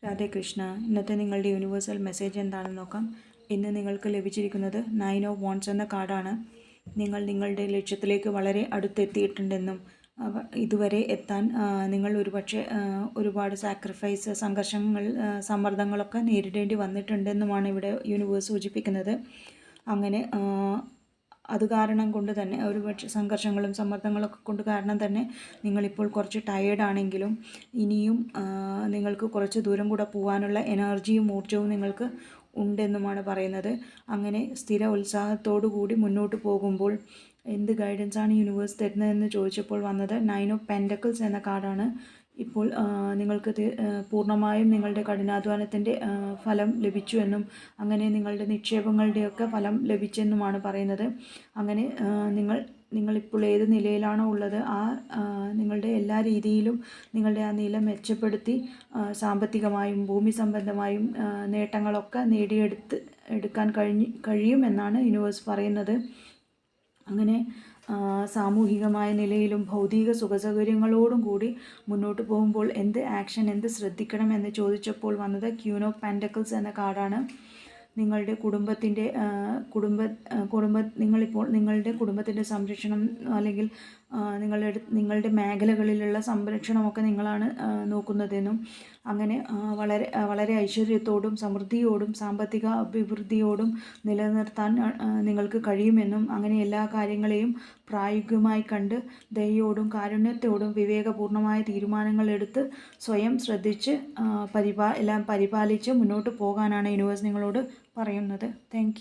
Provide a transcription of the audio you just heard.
രാധേ കൃഷ്ണ. ഇന്നത്തെ നിങ്ങളുടെ universal message എന്താണെന്ന് നോക്കാം. ഇന്ന് നിങ്ങൾക്ക് ലഭിച്ചിരിക്കുന്നത് 9 ഓഫ് വാണ്ട്സ് എന്ന കാർഡാണ്. നിങ്ങൾ നിങ്ങളുടെ ലക്ഷ്യത്തിലേക്ക് വളരെ അടുത്തെത്തിയിട്ടുണ്ടെന്നും ഇതുവരെ എത്താൻ നിങ്ങൾ ഒരുപാട് സാക്രിഫൈസ്, സംഘർഷങ്ങൾ, സമ്മർദ്ദങ്ങളൊക്കെ നേരിടേണ്ടി വന്നിട്ടുണ്ടെന്നുമാണ് ഇവിടെ യൂണിവേഴ്സ് സൂചിപ്പിക്കുന്നത്. അങ്ങനെ അത് കാരണം കൊണ്ട് തന്നെ ഒരുപക്ഷെ സംഘർഷങ്ങളും സമ്മർദ്ദങ്ങളൊക്കെ കൊണ്ട് കാരണം തന്നെ നിങ്ങളിപ്പോൾ കുറച്ച് ടയേർഡാണെങ്കിലും ഇനിയും നിങ്ങൾക്ക് കുറച്ച് ദൂരം കൂടെ പോകാനുള്ള എനർജിയും ഊർജ്ജവും നിങ്ങൾക്ക് ഉണ്ടെന്നുമാണ് പറയുന്നത്. അങ്ങനെ സ്ഥിര ഉത്സാഹത്തോടു കൂടി മുന്നോട്ട് പോകുമ്പോൾ എന്ത് ഗൈഡൻസാണ് യൂണിവേഴ്സ് തരുന്നതെന്ന് ചോദിച്ചപ്പോൾ വന്നത് 9 ഓഫ് പെൻറ്റക്കിൾസ് എന്ന കാർഡാണ്. ഇപ്പോൾ നിങ്ങൾക്ക് പൂർണ്ണമായും നിങ്ങളുടെ കഠിനാധ്വാനത്തിൻ്റെ ഫലം ലഭിച്ചുവെന്നും അങ്ങനെ നിങ്ങളുടെ നിക്ഷേപങ്ങളുടെയൊക്കെ ഫലം ലഭിച്ചെന്നുമാണ് പറയുന്നത്. അങ്ങനെ നിങ്ങളിപ്പോൾ ഏത് നിലയിലാണോ ഉള്ളത് നിങ്ങളുടെ എല്ലാ രീതിയിലും നിങ്ങളുടെ ആ നില മെച്ചപ്പെടുത്തി സാമ്പത്തികമായും ഭൂമി സംബന്ധമായും നേട്ടങ്ങളൊക്കെ എടുക്കാൻ കഴിയുമെന്നാണ് യൂണിവേഴ്സ് പറയുന്നത്. അങ്ങനെ സാമൂഹികമായ നിലയിലും ഭൗതിക സുഖസൗകര്യങ്ങളോടും കൂടി മുന്നോട്ട് പോകുമ്പോൾ എന്ത് ശ്രദ്ധിക്കണം എന്ന് ചോദിച്ചപ്പോൾ വന്നത് ക്യൂൻ ഓഫ് പെൻറ്റക്കിൾസ് എന്ന കാർഡാണ്. നിങ്ങളുടെ നിങ്ങളിപ്പോൾ നിങ്ങളുടെ കുടുംബത്തിൻ്റെ സംരക്ഷണം അല്ലെങ്കിൽ നിങ്ങളുടെ മേഖലകളിലുള്ള സംരക്ഷണമൊക്കെ നിങ്ങളാണ് നോക്കുന്നതെന്നും അങ്ങനെ വളരെ ഐശ്വര്യത്തോടും സമൃദ്ധിയോടും സാമ്പത്തിക അഭിവൃദ്ധിയോടും നിലനിർത്താൻ നിങ്ങൾക്ക് കഴിയുമെന്നും അങ്ങനെ എല്ലാ കാര്യങ്ങളെയും പ്രായോഗികമായി കണ്ട് ദയയോടും കാരുണ്യത്തോടും വിവേകപൂർണമായ തീരുമാനങ്ങൾ എടുത്ത് സ്വയം ശ്രദ്ധിച്ച് എല്ലാം പരിപാലിച്ച് മുന്നോട്ട് പോകാനാണ് യൂണിവേഴ്സ് നിങ്ങളോട് പറയുന്നത്. താങ്ക്